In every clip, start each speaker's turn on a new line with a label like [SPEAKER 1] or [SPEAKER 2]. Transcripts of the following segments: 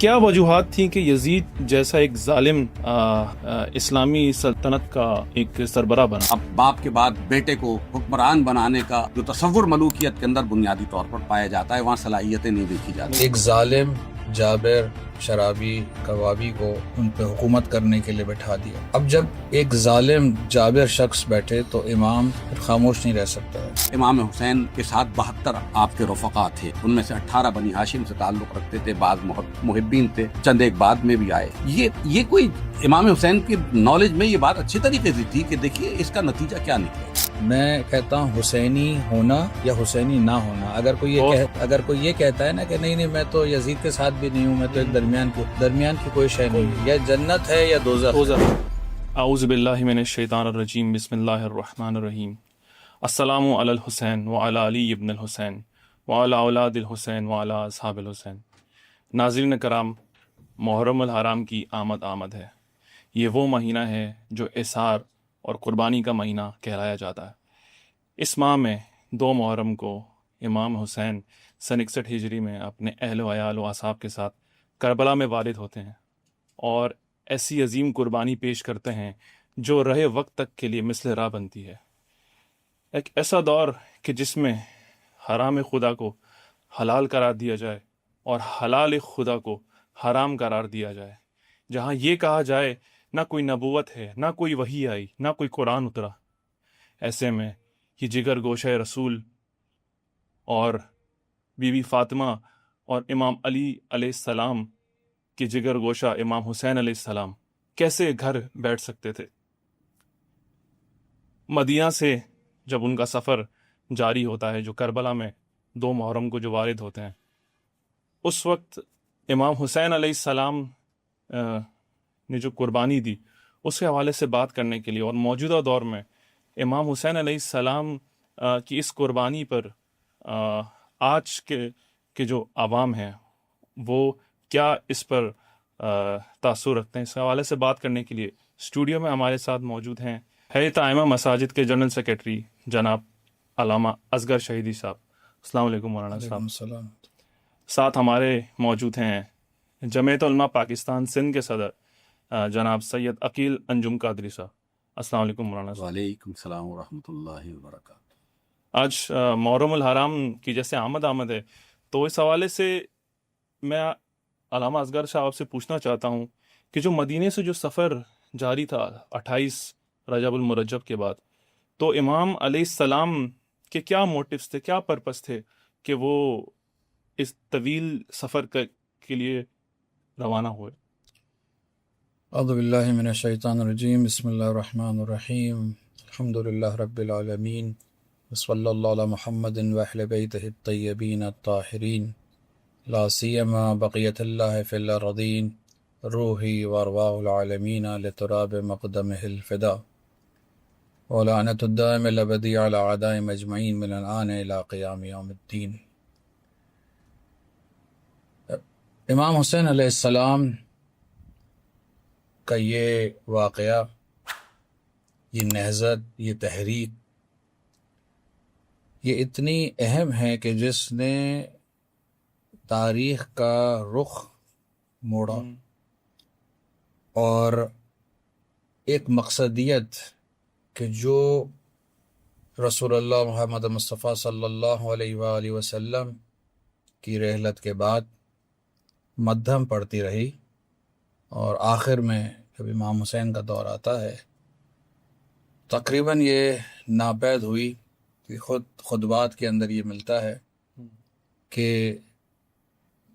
[SPEAKER 1] کیا وجوہات تھیں کہ یزید جیسا ایک ظالم اسلامی سلطنت کا ایک سربراہ بنا؟
[SPEAKER 2] اب باپ کے بعد بیٹے کو حکمران بنانے کا جو تصور ملوکیت کے اندر بنیادی طور پر پایا جاتا ہے، وہاں صلاحیتیں نہیں دیکھی جاتی۔
[SPEAKER 3] ایک ظالم جابر شرابی کوابی کو ان پہ حکومت کرنے کے لیے بٹھا دیا۔ اب جب ایک ظالم جابر شخص بیٹھے تو امام خاموش نہیں رہ سکتا ہے۔
[SPEAKER 2] امام حسین کے ساتھ 72 آپ کے رفقا تھے، ان میں سے 18 بنی ہاشم سے تعلق رکھتے تھے، بعض محبین تھے، چند ایک بعد میں بھی آئے۔ یہ کوئی امام حسین کی نالج میں یہ بات اچھی طریقے سے تھی کہ دیکھیے اس کا نتیجہ کیا نکلے۔
[SPEAKER 3] میں کہتا ہوں حسینی ہونا یا حسینی نہ ہونا، اگر کوئی یہ کہتا ہے نا کہ نہیں میں تو یزید کے ساتھ بھی نہیں ہوں، میں تو ایک درمیان کی کوئی شے نہیں ہے، یا جنت ہے یا دوزخ۔
[SPEAKER 1] اعوذ باللہ من الشیطان الرجیم، بسم اللہ الرحمن الرحیم۔ السلام علی الحسین وعلی علی ابن الحسین وعلی اولاد الحسین وعلی اصحاب الحسین۔ ناظرین کرام، محرم الحرام کی آمد ہے۔ یہ وہ مہینہ ہے جو اثار اور قربانی کا مہینہ کہلایا جاتا ہے۔ اس ماہ میں 2 محرم کو امام حسین سن 61 ہجری میں اپنے اہل و عیال و اصحاب کے ساتھ کربلا میں وارد ہوتے ہیں اور ایسی عظیم قربانی پیش کرتے ہیں جو رہے وقت تک کے لیے مثل راہ بنتی ہے۔ ایک ایسا دور کہ جس میں حرام خدا کو حلال قرار دیا جائے اور حلال خدا کو حرام قرار دیا جائے، جہاں یہ کہا جائے نہ کوئی نبوت ہے، نہ کوئی وحی آئی، نہ کوئی قرآن اترا۔ ایسے میں یہ جگر گوشہ رسول اور بی بی فاطمہ اور امام علی علیہ السلام کے جگر گوشہ امام حسین علیہ السلام کیسے گھر بیٹھ سکتے تھے؟ مدینہ سے جب ان کا سفر جاری ہوتا ہے، جو کربلا میں 2 محرم کو جو وارد ہوتے ہیں، اس وقت امام حسین علیہ السلام نے جو قربانی دی اس کے حوالے سے بات کرنے کے لیے، اور موجودہ دور میں امام حسین علیہ السلام کی اس قربانی پر آج کے جو عوام ہیں وہ کیا اس پر تاثر رکھتے ہیں، اس حوالے سے بات کرنے کے لیے اسٹوڈیو میں ہمارے ساتھ موجود ہیں ہیئت ائمہ مساجد کے جنرل سیکرٹری جناب علامہ اصغر شہیدی صاحب۔ السلام علیکم مولانا صاحب۔
[SPEAKER 3] السلام۔
[SPEAKER 1] ساتھ ہمارے موجود ہیں جمعیت علماء پاکستان سندھ کے صدر جناب سید عقیل انجم قادری صاحب۔ السلام علیکم مولانا صاحب۔
[SPEAKER 2] وعلیکم السلام ورحمۃ اللہ وبرکاتہ۔
[SPEAKER 1] آج محرم الحرام کی جیسے آمد ہے، تو اس حوالے سے میں علامہ اصغر صاحب سے پوچھنا چاہتا ہوں کہ جو مدینے سے جو سفر جاری تھا 28 رجب المرجب کے بعد، تو امام علیہ السلام کے کیا موٹیوز تھے، کیا پرپس تھے کہ وہ اس طویل سفر کے لیے روانہ ہوئے؟
[SPEAKER 3] اعوذ باللہ من الشیطان الرجیم، بسم اللہ الرحمن الرحیم، الحمدللہ رب العالمین، وصلی اللہ علی محمد واہل بیتہ الطیبین الطاہرین، لا سیما بقیت اللہ فی الارضین، روحی وارواح العالمین لتراب مقدمہ الفدا، ولعنت الدائم الابدی علی اعداء مجمعین من الآن الی قیام یوم الدین۔ امام حسین علیہ السلام کا یہ واقعہ، یہ نہضت، یہ تحریک، یہ اتنی اہم ہے کہ جس نے تاریخ کا رخ موڑا اور ایک مقصدیت کہ جو رسول اللہ محمد مصطفیٰ صلی اللہ علیہ وآلہ وسلم کی رحلت کے بعد مدھم پڑتی رہی، اور آخر میں جب امام حسین کا دور آتا ہے تقریباً یہ ناپید ہوئی کہ خطبات کے اندر یہ ملتا ہے کہ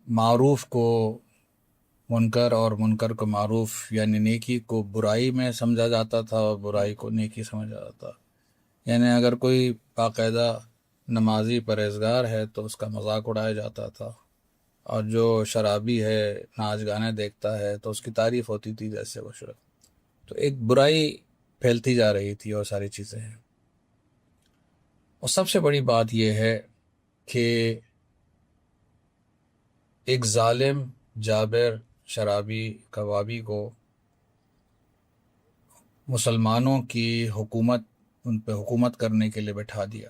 [SPEAKER 3] معروف کو منکر اور منکر کو معروف، یعنی نیکی کو برائی میں سمجھا جاتا تھا اور برائی کو نیکی سمجھا جاتا تھا۔ یعنی اگر کوئی باقاعدہ نمازی پرہیزگار ہے تو اس کا مذاق اڑایا جاتا تھا، اور جو شرابی ہے، ناچ گانے دیکھتا ہے، تو اس کی تعریف ہوتی تھی جیسے وہ شراب۔ تو ایک برائی پھیلتی جا رہی تھی اور ساری چیزیں ہیں۔ اور سب سے بڑی بات یہ ہے کہ ایک ظالم جابر شرابی کوابی کو مسلمانوں کی حکومت، ان پہ حکومت کرنے کے لیے بٹھا دیا۔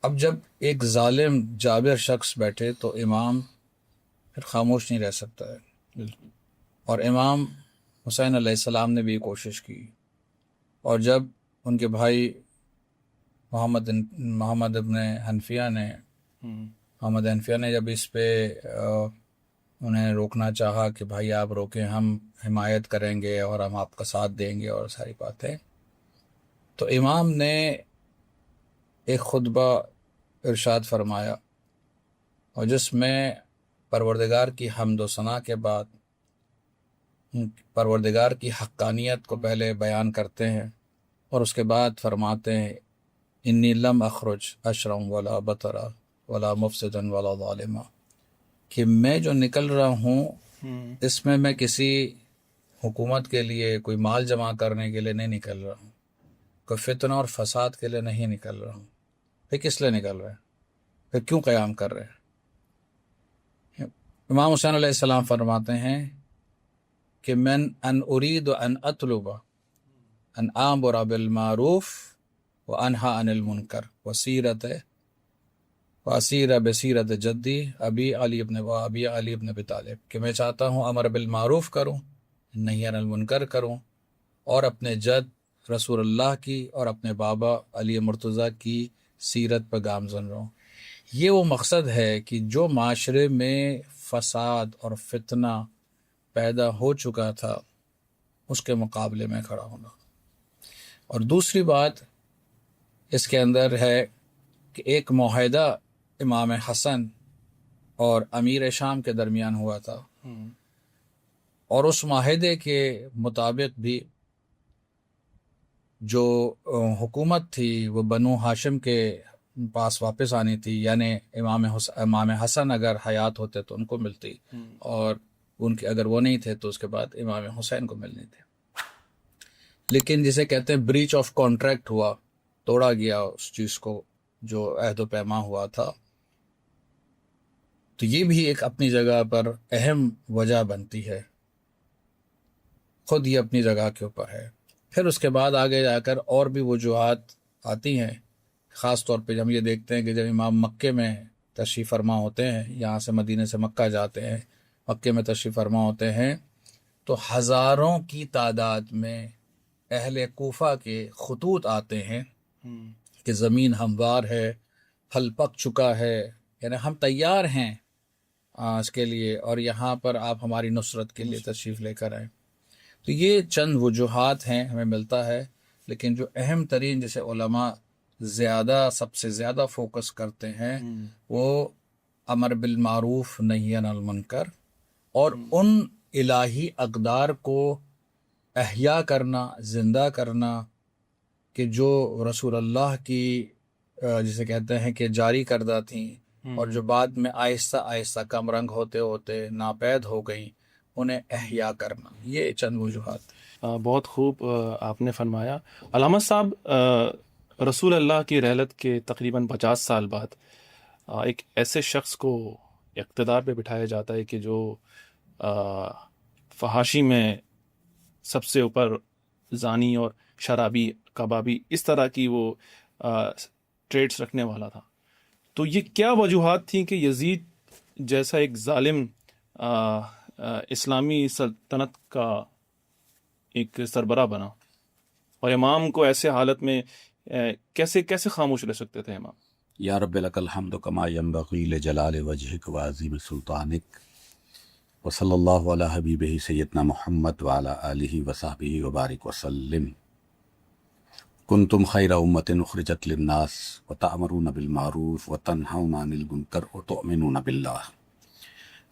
[SPEAKER 3] اب جب ایک ظالم جابر شخص بیٹھے تو امام پھر خاموش نہیں رہ سکتا ہے.
[SPEAKER 1] بالکل.
[SPEAKER 3] اور امام حسین علیہ السلام نے بھی کوشش کی، اور جب ان کے بھائی محمد ابن حنفیہ نے محمد حنفیہ نے جب اس پہ انہیں روکنا چاہا کہ بھائی آپ روکیں، ہم حمایت کریں گے اور ہم آپ کا ساتھ دیں گے اور ساری باتیں، تو امام نے ایک خطبہ ارشاد فرمایا، اور جس میں پروردگار کی حمد و ثنا کے بعد پروردگار کی حقانیت کو پہلے بیان کرتے ہیں، اور اس کے بعد فرماتے ہیں انی لم اخرج اشرم ولا بطرا ولا مفسدا ولا ظالما، کہ میں جو نکل رہا ہوں اس میں کسی حکومت کے لیے، کوئی مال جمع کرنے کے لیے نہیں نکل رہا ہوں، کوئی فتنہ اور فساد کے لیے نہیں نکل رہا ہوں. پھر کس لیے نکل رہے ہیں؟ پھر کیوں قیام کر رہے ہیں؟ امام حسین علیہ السلام فرماتے ہیں کہ من ان ارید ان اطلب ان آمر بالمعروف وانہا عن المنکر واسیر بسیرت جدی ابی علی ابن ابی طالب، کہ میں چاہتا ہوں امر بالمعروف کروں، نہی عن المنکر کروں، اور اپنے جد رسول اللہ کی اور اپنے بابا علی مرتضیٰ کی سیرت پر گامزن رہوں. یہ وہ مقصد ہے کہ جو معاشرے میں فساد اور فتنہ پیدا ہو چکا تھا اس کے مقابلے میں کھڑا ہونا. اور دوسری بات اس کے اندر ہے کہ ایک معاہدہ امام حسن اور امیر شام کے درمیان ہوا تھا، اور اس معاہدے کے مطابق بھی جو حکومت تھی وہ بنو ہاشم کے پاس واپس آنی تھی، یعنی امام حسن اگر حیات ہوتے تو ان کو ملتی، اور ان کے اگر وہ نہیں تھے تو اس کے بعد امام حسین کو ملنی تھی. لیکن جسے کہتے ہیں بریچ آف کانٹریکٹ ہوا، توڑا گیا اس چیز کو جو عہد و پیما ہوا تھا. تو یہ بھی ایک اپنی جگہ پر اہم وجہ بنتی ہے، خود یہ اپنی جگہ کے اوپر ہے. پھر اس کے بعد آگے جا کر اور بھی وجوہات آتی ہیں، خاص طور پہ ہم یہ دیکھتے ہیں کہ جب امام مکے میں تشریف فرما ہوتے ہیں، یہاں سے مدینے سے مکہ جاتے ہیں، مکے میں تشریف فرما ہوتے ہیں، تو ہزاروں کی تعداد میں اہل کوفہ کے خطوط آتے ہیں کہ زمین ہموار ہے، پھل پک چکا ہے، یعنی ہم تیار ہیں اس کے لیے، اور یہاں پر آپ ہماری نصرت کے لیے تشریف لے کر آئیں. تو یہ چند وجوہات ہیں ہمیں ملتا ہے، لیکن جو اہم ترین جسے علماء سب سے زیادہ فوکس کرتے ہیں وہ امر بالمعروف نہی عن المنکر، اور ان الہی اقدار کو احیا کرنا، زندہ کرنا، کہ جو رسول اللہ کی جسے کہتے ہیں کہ جاری کردہ تھیں، اور جو بعد میں آہستہ آہستہ کم رنگ ہوتے ہوتے ناپید ہو گئیں، انہیں احیا کرنا. یہ چند وجوہات.
[SPEAKER 1] بہت خوب آپ نے فرمایا. علامہ صاحب، رسول اللہ کی رحلت کے تقریباً 50 سال بعد ایک ایسے شخص کو اقتدار پہ بٹھایا جاتا ہے کہ جو فحاشی میں سب سے اوپر زانی اور شرابی، کبابی، اس طرح کی وہ ٹریڈس رکھنے والا تھا. تو یہ کیا وجوہات تھیں کہ یزید جیسا ایک ظالم اسلامی سلطنت کا ایک سربراہ بنا، اور امام کو ایسے حالت میں کیسے خاموش رہ سکتے تھے امام؟
[SPEAKER 2] یا رب لک الحمد کما ینبغی لجلال وجہک وعظیم سلطانک، وصلی اللہ علی حبیبہ سیدنا محمد وعلی آلہ وصحبہ وبارک وسلم. کنتم خیر امت اخرجت للناس وتأمرون بالمعروف وتنہون عن المنکر وتؤمنون باللہ.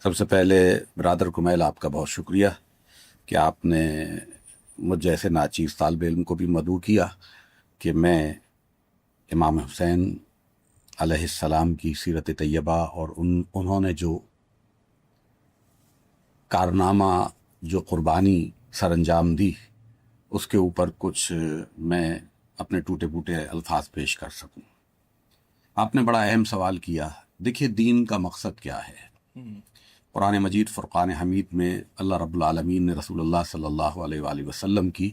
[SPEAKER 2] سب سے پہلے برادر کمیل آپ کا بہت شکریہ کہ آپ نے مجھ جیسے ناچیز طالب علم کو بھی مدعو کیا کہ میں امام حسین علیہ السلام کی سیرت طیبہ اور انہوں نے جو کارنامہ، جو قربانی سر انجام دی، اس کے اوپر کچھ میں اپنے ٹوٹے پھوٹے الفاظ پیش کر سکوں. آپ نے بڑا اہم سوال کیا. دیکھیے، دین کا مقصد کیا ہے؟ قرآن مجید فرقان حمید میں اللہ رب العالمین نے رسول اللہ صلی اللہ علیہ وآلہ وسلم کی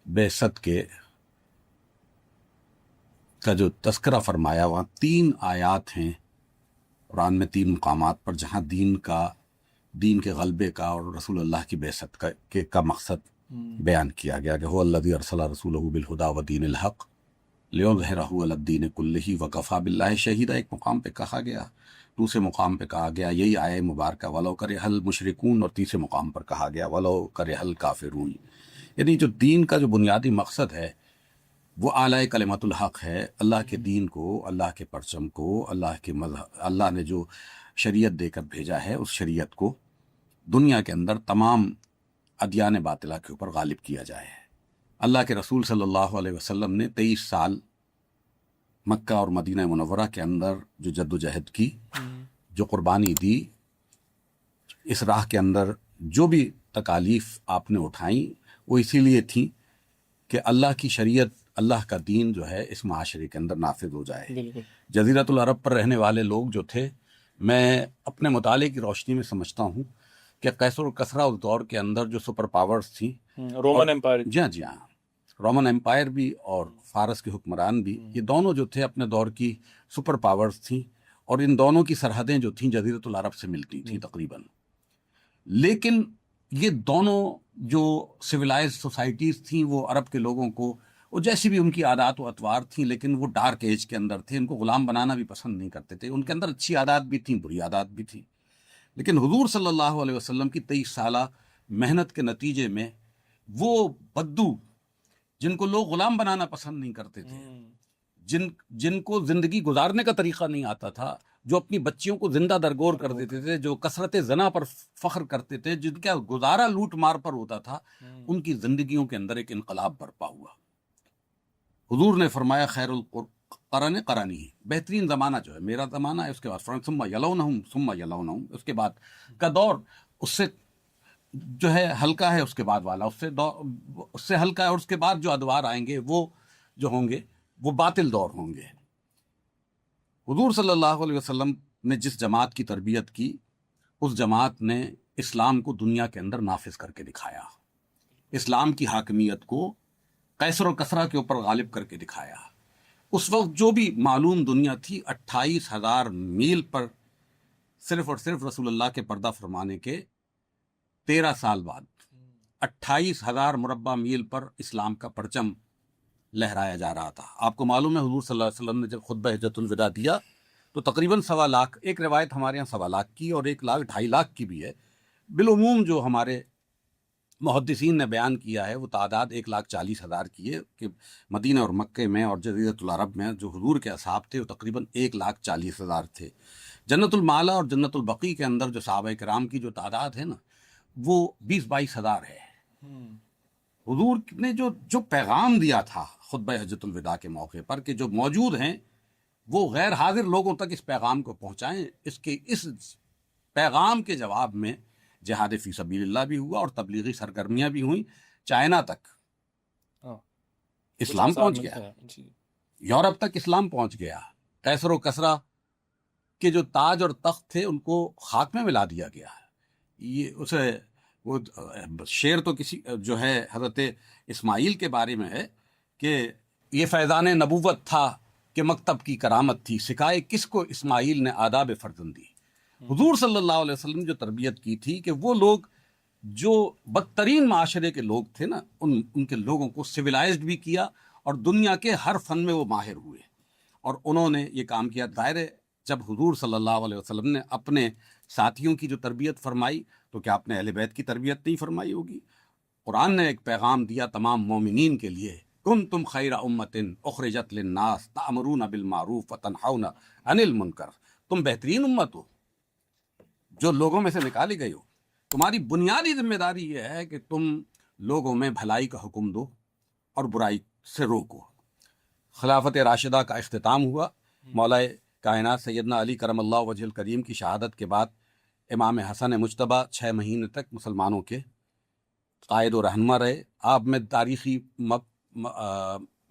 [SPEAKER 2] بعثت کا جو تذکرہ فرمایا، وہاں 3 آیات ہیں قرآن میں، 3 مقامات پر جہاں دین کا دین کے غلبے کا اور رسول اللہ کی بعثت کا مقصد بیان کیا گیا کہ هو الذی ارسل رسولہ بالہدی ودین الحق لیظہرہ علی الدین کلہ وکفی باللہ شہیدا، ایک مقام پہ کہا گیا، دوسرے مقام پہ کہا گیا یہی آیہ مبارکہ ولو کرہ المشرکون، اور تیسرے مقام پر کہا گیا ولو کرہ الکافرون۔ یعنی جو دین کا جو بنیادی مقصد ہے وہ اعلی کلمت الحق ہے، اللہ کے دین کو، اللہ کے پرچم کو، اللہ کے مذہب، اللہ نے جو شریعت دے کر بھیجا ہے اس شریعت کو دنیا کے اندر تمام ادیان باطلہ کے اوپر غالب کیا جائے۔ اللہ کے رسول صلی اللہ علیہ وسلم نے 23 سال مکہ اور مدینہ منورہ کے اندر جو جد و جہد کی، جو قربانی دی، اس راہ کے اندر جو بھی تکالیف آپ نے اٹھائیں وہ اسی لیے تھیں کہ اللہ کی شریعت، اللہ کا دین جو ہے اس معاشرے کے اندر نافذ ہو جائے۔
[SPEAKER 1] بالکل
[SPEAKER 2] جزیرۃ العرب پر رہنے والے لوگ جو تھے، میں اپنے مطالعے کی روشنی میں سمجھتا ہوں کہ قیصر و کسریٰ اس دور کے اندر جو سپر پاورز تھیں،
[SPEAKER 1] رومن امپائر،
[SPEAKER 2] جی ہاں، رومن امپائر بھی اور فارس کے حکمران بھی، یہ دونوں جو تھے اپنے دور کی سپر پاورز تھیں، اور ان دونوں کی سرحدیں جو تھیں جزیرۃ العرب سے ملتی تھیں تقریباً۔ لیکن یہ دونوں جو سویلائز سوسائٹیز تھیں وہ عرب کے لوگوں کو، وہ جیسی بھی ان کی عادات و اطوار تھیں، لیکن وہ ڈارک ایج کے اندر تھے، ان کو غلام بنانا بھی پسند نہیں کرتے تھے، ان کے اندر اچھی عادات بھی تھیں، بری عادات بھی تھیں۔ لیکن حضور صلی اللہ علیہ وسلم کی 23 سالہ محنت کے نتیجے میں وہ بدو جن کو لوگ غلام بنانا پسند نہیں کرتے تھے، جن کو زندگی گزارنے کا طریقہ نہیں آتا تھا، جو اپنی بچیوں کو زندہ درگور کر دیتے تھے، جو کثرت زنا پر فخر کرتے تھے، جن کا گزارا لوٹ مار پر ہوتا تھا، ان کی زندگیوں کے اندر ایک انقلاب برپا ہوا۔ حضور نے فرمایا خیر القرن قرنی، بہترین زمانہ جو ہے میرا زمانہ ہے، اس کے بعد ثم یلونہم ثم یلونہم، اس کے بعد کا دور اس سے جو ہے ہلکا ہے، اس کے بعد والا اس سے ہلکا ہے، اور اس کے بعد جو ادوار آئیں گے وہ جو ہوں گے وہ باطل دور ہوں گے۔ حضور صلی اللہ علیہ وسلم نے جس جماعت کی تربیت کی، اس جماعت نے اسلام کو دنیا کے اندر نافذ کر کے دکھایا، اسلام کی حاکمیت کو قیصر و کسریٰ کے اوپر غالب کر کے دکھایا۔ اس وقت جو بھی معلوم دنیا تھی، 28,000 میل پر صرف اور صرف رسول اللہ کے پردہ فرمانے کے 13 سال بعد 28,000 مربع میل پر اسلام کا پرچم لہرایا جا رہا تھا۔ آپ کو معلوم ہے حضور صلی اللہ علیہ وسلم نے جب خطبہ حجۃ الوداع دیا تو تقریباً 1.25 لاکھ، ایک روایت ہمارے یہاں 1.25 لاکھ کی اور 1 لاکھ 2.5 لاکھ کی بھی ہے، بالعموم جو ہمارے محدثین نے بیان کیا ہے وہ تعداد 1,40,000 کی ہے، کہ مدینہ اور مکہ میں اور جزیرۃ العرب میں جو حضور کے اصحاب تھے وہ تقریباً 1,40,000 تھے۔ جنت المعلی اور جنت البقیع کے اندر جو صحابہ کرام کی جو تعداد ہے نا وہ 20-22 ہے۔ حضور نے جو پیغام دیا تھا خطبہ حجۃ الوداع کے موقع پر کہ جو موجود ہیں وہ غیر حاضر لوگوں تک اس پیغام کو پہنچائیں، اس پیغام کے جواب میں جہاد فی سبیل اللہ بھی ہوا اور تبلیغی سرگرمیاں بھی ہوئیں، چائنا تک اسلام پہنچ گیا، یورپ تک اسلام پہنچ گیا، قیصر و کسریٰ کے جو تاج اور تخت تھے ان کو خاک میں ملا دیا گیا۔ یہ اسے وہ شعر تو کسی جو ہے حضرت اسماعیل کے بارے میں ہے کہ یہ فیضان نبوت تھا کہ مکتب کی کرامت تھی، سکھائے کس کو اسماعیل نے آداب فرزندی۔ حضور صلی اللہ علیہ وسلم نے جو تربیت کی تھی کہ وہ لوگ جو بدترین معاشرے کے لوگ تھے نا، ان کے لوگوں کو سویلائزڈ بھی کیا اور دنیا کے ہر فن میں وہ ماہر ہوئے، اور انہوں نے یہ کام کیا۔ ظاہر ہے جب حضور صلی اللہ علیہ وسلم نے اپنے ساتھیوں کی جو تربیت فرمائی تو کیا اپنے اہل بیت کی تربیت نہیں فرمائی ہوگی؟ قرآن نے ایک پیغام دیا تمام مومنین کے لیے، کنتم خیر امۃ اخرجت للناس تأمرون بالمعروف وتنہون عن المنکر، تم بہترین امت ہو جو لوگوں میں سے نکالی گئی ہو، تمہاری بنیادی ذمہ داری یہ ہے کہ تم لوگوں میں بھلائی کا حکم دو اور برائی سے روکو۔ خلافت راشدہ کا اختتام ہوا، مولا کائنات سیدنا علی کرم اللہ وجہ الکریم کی شہادت کے بعد امام حسن مجتبی 6 مہینے تک مسلمانوں کے قائد و رہنما رہے۔ آپ میں تاریخی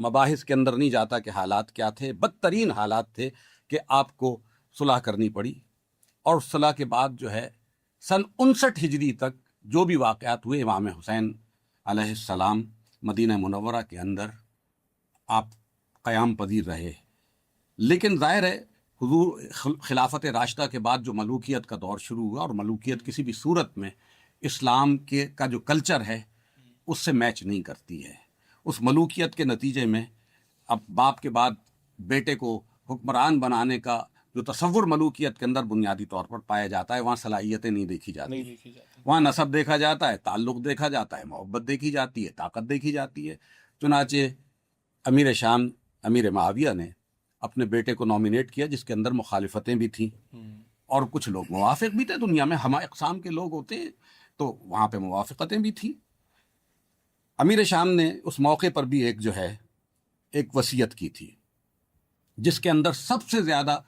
[SPEAKER 2] مباحث کے اندر نہیں جاتا کہ حالات کیا تھے، بدترین حالات تھے کہ آپ کو صلح کرنی پڑی، اور صلح کے بعد جو ہے سن 59 ہجری تک جو بھی واقعات ہوئے، امام حسین علیہ السلام مدینہ منورہ کے اندر آپ قیام پذیر رہے۔ لیکن ظاہر ہے حضور خلافت راشدہ کے بعد جو ملوکیت کا دور شروع ہوا، اور ملوکیت کسی بھی صورت میں اسلام کا جو کلچر ہے اس سے میچ نہیں کرتی ہے. اس ملوکیت کے نتیجے میں اب باپ کے بعد بیٹے کو حکمران بنانے کا جو تصور ملوکیت کے اندر بنیادی طور پر پایا جاتا ہے، وہاں صلاحیتیں نہیں دیکھی جاتی، وہاں نسب دیکھا جاتا ہے، تعلق دیکھا جاتا ہے، محبت دیکھی جاتی ہے، طاقت دیکھی جاتی ہے. چنانچہ امیر شام امیر معاویہ نے اپنے بیٹے کو نامینیٹ کیا، جس کے اندر مخالفتیں بھی تھیں اور کچھ لوگ موافق بھی تھے. دنیا میں ہمہ اقسام کے لوگ ہوتے ہیں، تو وہاں پہ موافقتیں بھی تھیں. امیر شام نے اس موقع پر بھی ایک وصیت کی تھی، جس کے اندر سب سے زیادہ،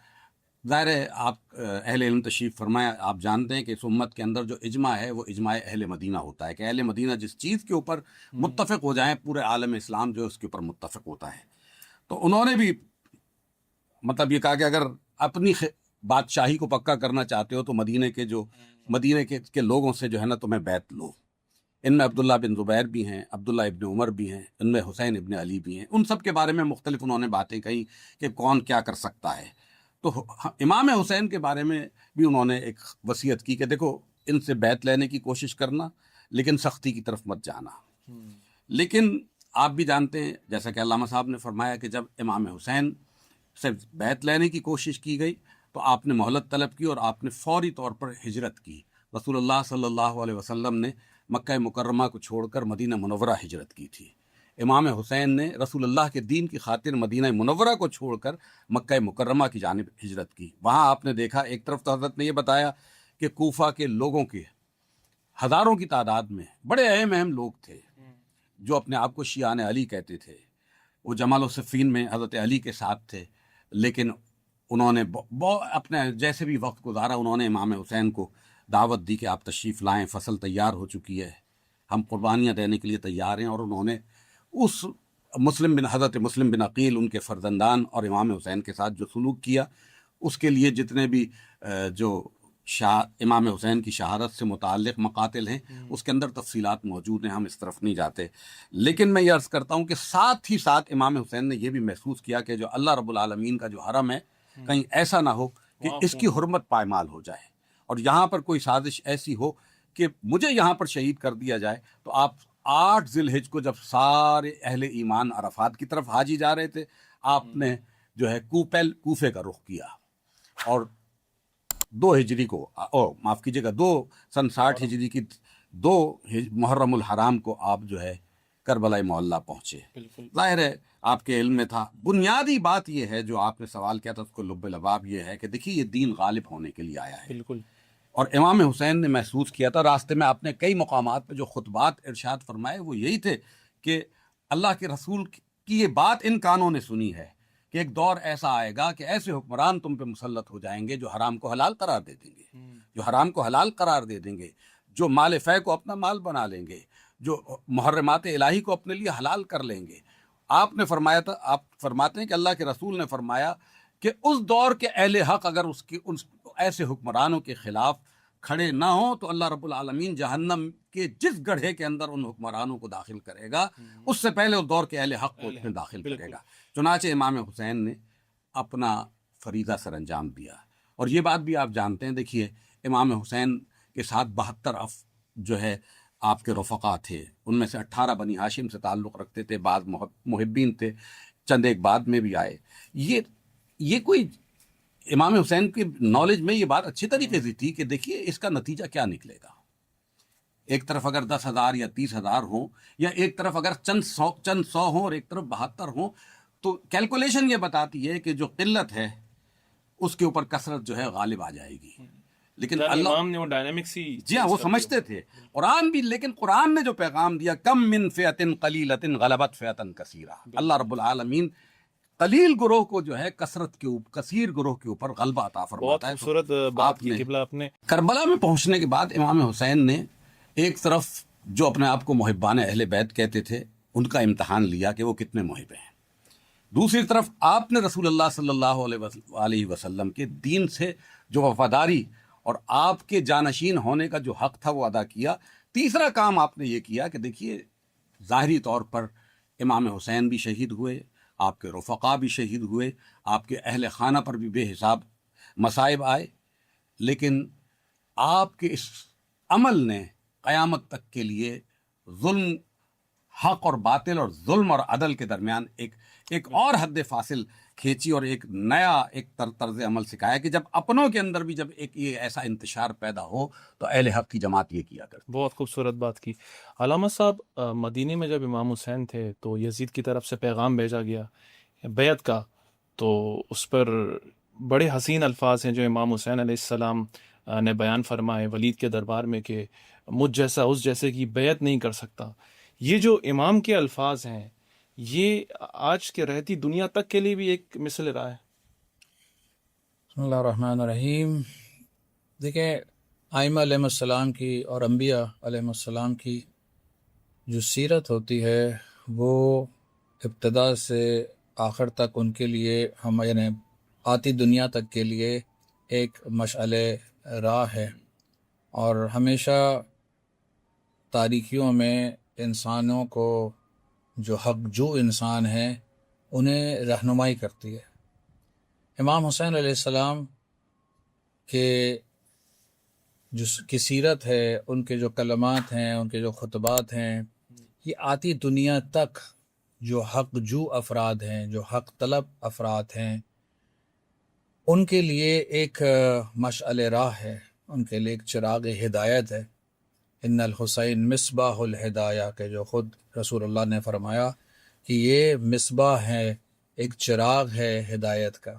[SPEAKER 2] ظاہر ہے آپ اہل علم تشریف فرمایا، آپ جانتے ہیں کہ اس امت کے اندر جو اجماع ہے وہ اجماع اہل مدینہ ہوتا ہے، کہ اہل مدینہ جس چیز کے اوپر متفق ہو جائیں پورے عالم اسلام جو ہے اس کے اوپر متفق ہوتا ہے. تو انہوں نے بھی مطلب یہ کہا کہ اگر اپنی بادشاہی کو پکا کرنا چاہتے ہو تو مدینے کے لوگوں سے جو ہے نا تمہیں بیعت لو. ان میں عبداللہ بن زبیر بھی ہیں، عبداللہ ابن عمر بھی ہیں، ان میں حسین ابن علی بھی ہیں. ان سب کے بارے میں مختلف انہوں نے باتیں کہیں کہ کون کیا کر سکتا ہے. تو امام حسین کے بارے میں بھی انہوں نے ایک وصیت کی کہ دیکھو ان سے بیعت لینے کی کوشش کرنا، لیکن سختی کی طرف مت جانا. لیکن آپ بھی جانتے ہیں، جیسا کہ علامہ صاحب نے فرمایا، کہ جب امام حسین سے بیعت لینے کی کوشش کی گئی تو آپ نے مہلت طلب کی اور آپ نے فوری طور پر ہجرت کی. رسول اللہ صلی اللہ علیہ وسلم نے مکہ مکرمہ کو چھوڑ کر مدینہ منورہ ہجرت کی تھی. امام حسین نے رسول اللہ کے دین کی خاطر مدینہ منورہ کو چھوڑ کر مکہ مکرمہ کی جانب ہجرت کی. وہاں آپ نے دیکھا، ایک طرف تو حضرت نے یہ بتایا کہ کوفہ کے لوگوں کے ہزاروں کی تعداد میں بڑے اہم لوگ تھے جو اپنے آپ کو شیعان علی کہتے تھے. وہ جمال و صفین میں حضرت علی کے ساتھ تھے، لیکن انہوں نے اپنے جیسے بھی وقت گزارا، انہوں نے امام حسین کو دعوت دی کہ آپ تشریف لائیں، فصل تیار ہو چکی ہے، ہم قربانیاں دینے کے لیے تیار ہیں. اور انہوں نے اس حضرت مسلم بن عقیل، ان کے فرزندان اور امام حسین کے ساتھ جو سلوک کیا، اس کے لیے جتنے بھی جو امام حسین کی شہادت سے متعلق مقاتل ہیں اس کے اندر تفصیلات موجود ہیں، ہم اس طرف نہیں جاتے. لیکن میں یہ عرض کرتا ہوں کہ ساتھ ہی ساتھ امام حسین نے یہ بھی محسوس کیا کہ جو اللہ رب العالمین کا جو حرم ہے، کہیں ایسا نہ ہو کہ اس کی حرمت پائمال ہو جائے، اور یہاں پر کوئی سازش ایسی ہو کہ مجھے یہاں پر شہید کر دیا جائے. تو آپ 8 ذی الحجہ کو جب سارے اہل ایمان عرفات کی طرف حاجی جا رہے تھے، آپ نے جو ہے کوفے کا رخ کیا، اور 2 ہجری کو معاف کیجیے گا 2 سن 60 ہجری کی 2 محرم الحرام کو آپ جو ہے کربلا معلیٰ پہنچے. ظاہر ہے آپ کے علم میں تھا. بنیادی بات یہ ہے جو آپ نے سوال کیا تھا، اس کو لب لباب یہ ہے کہ دیکھیے یہ دین غالب ہونے کے لیے آیا ہے.
[SPEAKER 1] بالکل.
[SPEAKER 2] اور امام حسین نے محسوس کیا تھا، راستے میں آپ نے کئی مقامات پہ جو خطبات ارشاد فرمائے وہ یہی تھے کہ اللہ کے رسول کی یہ بات ان کانوں نے سنی ہے کہ ایک دور ایسا آئے گا کہ ایسے حکمران تم پہ مسلط ہو جائیں گے جو حرام کو حلال قرار دے دیں گے، جو مال فے کو اپنا مال بنا لیں گے، جو محرمات الہی کو اپنے لیے حلال کر لیں گے. آپ نے فرمایا تھا، آپ فرماتے ہیں کہ اللہ کے رسول نے فرمایا کہ اس دور کے اہل حق اگر ان ایسے حکمرانوں کے خلاف کھڑے نہ ہوں تو اللہ رب العالمین جہنم کے جس گڑھے کے اندر ان حکمرانوں کو داخل کرے گا، اس سے پہلے اس دور کے اہل حق کو اس میں داخل کرے گا. چنانچہ امام حسین نے اپنا فریضہ سر انجام دیا. اور یہ بات بھی آپ جانتے ہیں، دیکھیے امام حسین کے ساتھ 72 جو ہے آپ کے رفقا تھے، ان میں سے 18 بنی ہاشم سے تعلق رکھتے تھے، بعض محبین تھے، چند ایک بعد میں بھی آئے. یہ کوئی امام حسین کی نالج میں یہ بات اچھی طریقے سے تھی کہ دیکھیے اس کا نتیجہ کیا نکلے گا. ایک طرف اگر 10,000 یا 30,000 ہوں، یا ایک طرف اگر چند سو ہوں اور ایک طرف 72 ہوں، تو کیلکولیشن یہ بتاتی ہے کہ جو قلت ہے اس کے اوپر کثرت جو ہے غالب آ جائے گی. لیکن
[SPEAKER 1] امام نے وہ ڈائنامکس ہی،
[SPEAKER 2] جی ہاں، وہ سمجھتے تھے. قرآن بھی، لیکن قرآن نے جو پیغام دیا، کم من فئۃ قلیلۃ غلبت فئۃ کثیرہ، اللہ رب العالمین قلیل گروہ کو جو ہے کثرت کے اوپر، کثیر گروہ کے اوپر غلبہ عطا فرماتا ہے.
[SPEAKER 1] بہت خوبصورت بات کی قبلہ آپ نے.
[SPEAKER 2] کربلا میں پہنچنے کے بعد امام حسین نے ایک طرف جو اپنے آپ کو محبان اہل بیت کہتے تھے ان کا امتحان لیا کہ وہ کتنے محب ہیں. دوسری طرف آپ نے رسول اللہ صلی اللہ علیہ وسلم کے دین سے جو وفاداری اور آپ کے جانشین ہونے کا جو حق تھا وہ ادا کیا. تیسرا کام آپ نے یہ کیا کہ دیکھیے ظاہری طور پر امام حسین بھی شہید ہوئے، آپ کے رفقا بھی شہید ہوئے، آپ کے اہل خانہ پر بھی بے حساب مصائب آئے، لیکن آپ کے اس عمل نے قیامت تک کے لیے ظلم، حق اور باطل اور ظلم اور عدل کے درمیان ایک اور حد فاصل کھینچی اور ایک نیا طرز عمل سکھایا کہ جب اپنوں کے اندر بھی جب ایک یہ ایسا انتشار پیدا ہو تو اہل حق کی جماعت یہ کیا کرتی۔
[SPEAKER 1] بہت خوبصورت بات کی علامہ صاحب۔ مدینے میں جب امام حسین تھے تو یزید کی طرف سے پیغام بھیجا گیا بیعت کا، تو اس پر بڑے حسین الفاظ ہیں جو امام حسین علیہ السلام نے بیان فرمائے ولید کے دربار میں کہ مجھ جیسا اس جیسے کی بیعت نہیں کر سکتا۔ یہ جو امام کے الفاظ ہیں یہ آج کے رہتی دنیا تک کے لیے بھی ایک مثل راہ ہے۔
[SPEAKER 3] بسم اللہ الرحمن الرحیم۔ دیکھیں، آئمہ علیہ السلام کی اور انبیاء علیہ السلام کی جو سیرت ہوتی ہے وہ ابتدا سے آخر تک ان کے لیے یعنی آتی دنیا تک کے لیے ایک مشعل راہ ہے، اور ہمیشہ تاریکیوں میں انسانوں کو جو حق جو انسان ہیں انہیں رہنمائی کرتی ہے۔ امام حسین علیہ السلام کے کی سیرت ہے، ان کے جو کلمات ہیں، ان کے جو خطبات ہیں، یہ آتی دنیا تک جو حق جو افراد ہیں، جو حق طلب افراد ہیں، ان کے لیے ایک مشعل راہ ہے، ان کے لیے ایک چراغ ہدایت ہے۔ ان الحسین مصباح الہدایہ کہ جو خود رسول اللہ نے فرمایا کہ یہ مصباح ہے، ایک چراغ ہے ہدایت کا۔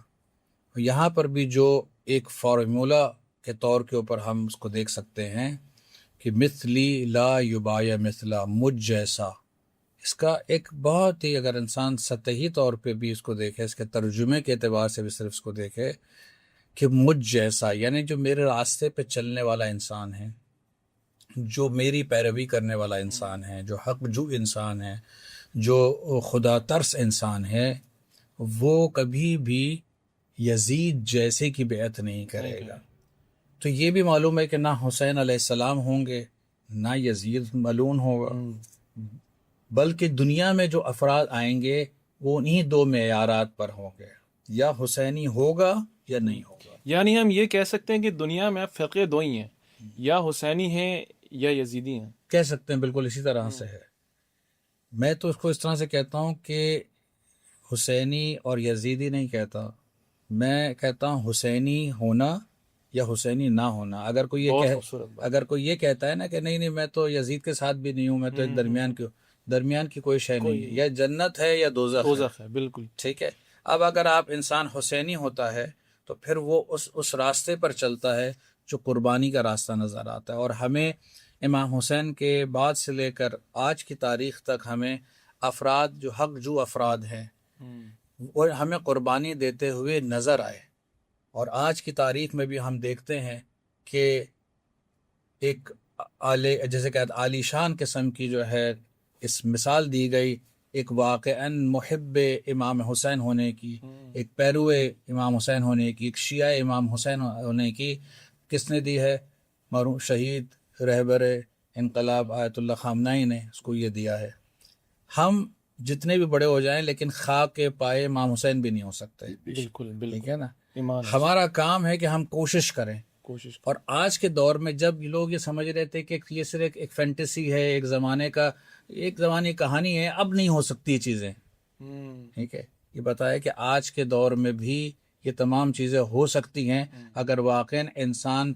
[SPEAKER 3] یہاں پر بھی جو ایک فارمولہ کے طور کے اوپر ہم اس کو دیکھ سکتے ہیں کہ مثلی لا یبایا مثلا، مجھ جیسا، اس کا ایک بہت ہی، اگر انسان سطحی طور پہ بھی اس کو دیکھے، اس کے ترجمے کے اعتبار سے بھی صرف اس کو دیکھے کہ مجھ جیسا یعنی جو میرے راستے پہ چلنے والا انسان ہے، جو میری پیروی کرنے والا انسان ہے، جو حق جو انسان ہے، جو خدا ترس انسان ہے، وہ کبھی بھی یزید جیسے کی بیعت نہیں کرے گا۔ تو یہ بھی معلوم ہے کہ نہ حسین علیہ السلام ہوں گے، نہ یزید ملعون ہوگا، بلکہ دنیا میں جو افراد آئیں گے وہ انہی دو معیارات پر ہوں گے، یا حسینی ہوگا یا نہیں ہوگا۔
[SPEAKER 1] یعنی ہم یہ کہہ سکتے ہیں کہ دنیا میں فرقے دو ہی ہیں، یا حسینی ہیں یا یزیدی ہیں۔
[SPEAKER 3] کہہ سکتے ہیں، بالکل اسی طرح سے ہے۔ میں تو اس کو اس طرح سے کہتا ہوں کہ حسینی اور یزیدی نہیں کہتا، میں کہتا ہوں حسینی ہونا یا حسینی نہ ہونا۔ اگر کوئی یہ کہتا ہے نا کہ نہیں میں تو یزید کے ساتھ بھی نہیں ہوں، میں تو ایک درمیان کی کوئی شے نہیں ہے، یا جنت ہے یا دوزخ ہے،
[SPEAKER 1] بالکل
[SPEAKER 3] ٹھیک ہے۔ اب اگر آپ انسان حسینی ہوتا ہے تو پھر وہ اس راستے پر چلتا ہے جو قربانی کا راستہ نظر آتا ہے، اور ہمیں امام حسین کے بعد سے لے کر آج کی تاریخ تک ہمیں افراد جو حق جو افراد ہیں وہ ہمیں قربانی دیتے ہوئے نظر آئے، اور آج کی تاریخ میں بھی ہم دیکھتے ہیں کہ ایک جیسے کہ عالی شان قسم کی جو ہے اس مثال دی گئی ایک واقعاً محب امام حسین ہونے کی، ایک پیرو امام حسین ہونے کی، ایک شیعہ امام حسین ہونے کی، کس نے دی ہے؟ مرحوم شہید رہبر انقلاب آیت اللہ خامنہئی نے اس کو یہ دیا ہے۔ ہم جتنے بھی بڑے ہو جائیں لیکن خاک کے پائے امام حسین بھی نہیں ہو سکتے،
[SPEAKER 1] بالکل
[SPEAKER 3] ٹھیک ہے نا۔
[SPEAKER 1] ایمان
[SPEAKER 3] ہمارا کام ہے کہ ہم کوشش کریں،
[SPEAKER 1] کوشش۔
[SPEAKER 3] اور آج کے دور میں جب لوگ یہ سمجھ رہے تھے کہ یہ صرف ایک فینٹیسی ہے، ایک زمانے کی کہانی ہے، اب نہیں ہو سکتی یہ چیزیں، ٹھیک ہے، یہ بتایا کہ آج کے دور میں بھی یہ تمام چیزیں ہو سکتی ہیں اگر واقعاً انسان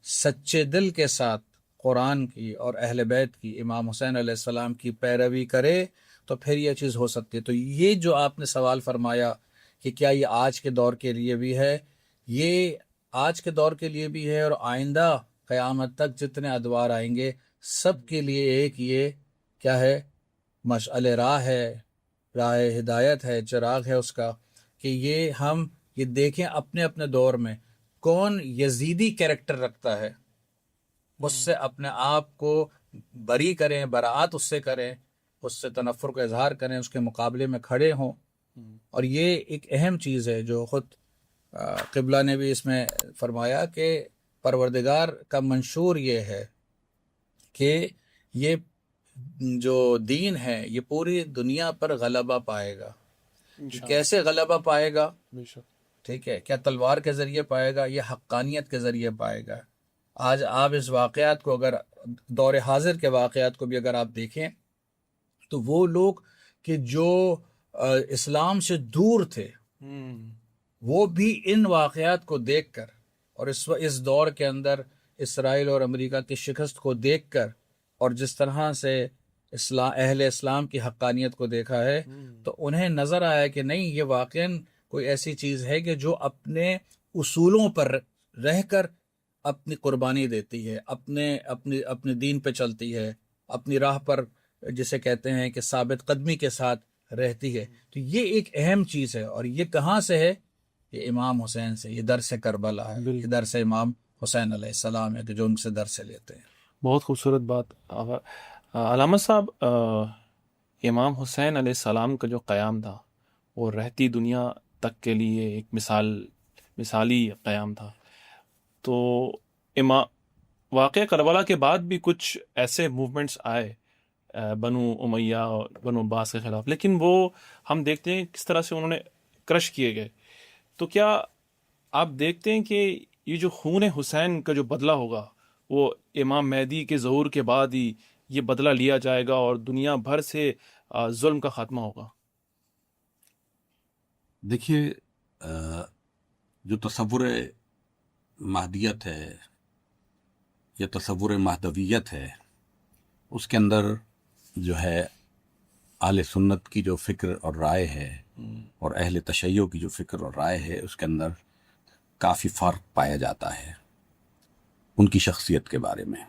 [SPEAKER 3] سچے دل کے ساتھ قرآن کی اور اہل بیت کی، امام حسین علیہ السلام کی پیروی کرے تو پھر یہ چیز ہو سکتی ہے۔ تو یہ جو آپ نے سوال فرمایا کہ کیا یہ آج کے دور کے لیے بھی ہے، یہ آج کے دور کے لیے بھی ہے، اور آئندہ قیامت تک جتنے ادوار آئیں گے سب کے لیے ایک یہ کیا ہے؟ مشعل راہ ہے، راہ ہدایت ہے، چراغ ہے اس کا، کہ یہ ہم یہ دیکھیں اپنے اپنے دور میں کون یزیدی کیریکٹر رکھتا ہے، اس سے اپنے آپ کو بری کریں، براعت اس سے کریں، اس سے تنفر کا اظہار کریں، اس کے مقابلے میں کھڑے ہوں۔ اور یہ ایک اہم چیز ہے جو خود قبلہ نے بھی اس میں فرمایا کہ پروردگار کا منشور یہ ہے کہ یہ جو دین ہے یہ پوری دنیا پر غلبہ پائے گا، کیسے غلبہ پائے گا؟
[SPEAKER 1] بے شک.
[SPEAKER 3] ٹھیک ہے، کیا تلوار کے ذریعے پائے گا یا حقانیت کے ذریعے پائے گا؟ آج آپ اس واقعات کو، اگر دور حاضر کے واقعات کو بھی اگر آپ دیکھیں تو وہ لوگ کہ جو اسلام سے دور تھے وہ بھی ان واقعات کو دیکھ کر اور اس دور کے اندر اسرائیل اور امریکہ کی شکست کو دیکھ کر اور جس طرح سے اہل اسلام کی حقانیت کو دیکھا ہے تو انہیں نظر آیا کہ نہیں، یہ واقعاً کوئی ایسی چیز ہے کہ جو اپنے اصولوں پر رہ کر اپنی قربانی دیتی ہے، اپنے دین پہ چلتی ہے، اپنی راہ پر جسے کہتے ہیں کہ ثابت قدمی کے ساتھ رہتی ہے. تو یہ ایک اہم چیز ہے، اور یہ کہاں سے ہے؟ یہ امام حسین سے، یہ درس کربلا ہے، یہ درس امام حسین علیہ السلام ہے کہ جو ان سے درس لیتے ہیں.
[SPEAKER 1] بہت خوبصورت بات. علامہ صاحب، امام حسین علیہ السلام کا جو قیام تھا وہ رہتی دنیا تک کے لیے ایک مثالی قیام تھا. تو واقعہ کربلا کے بعد بھی کچھ ایسے موومنٹس آئے بنو امیہ اور بنو عباس کے خلاف، لیکن وہ ہم دیکھتے ہیں کس طرح سے انہوں نے کرش کیے گئے. تو کیا آپ دیکھتے ہیں کہ یہ جو خون حسین کا جو بدلہ ہوگا وہ امام مہدی کے ظہور کے بعد ہی یہ بدلہ لیا جائے گا اور دنیا بھر سے ظلم کا خاتمہ ہوگا؟
[SPEAKER 2] دیکھیے، جو تصور مہدیت ہے یا تصور مہدویت ہے، اس کے اندر جو ہے اہل سنت کی جو فکر اور رائے ہے اور اہل تشیع کی جو فکر اور رائے ہے، اس کے اندر کافی فرق پایا جاتا ہے ان کی شخصیت کے بارے میں.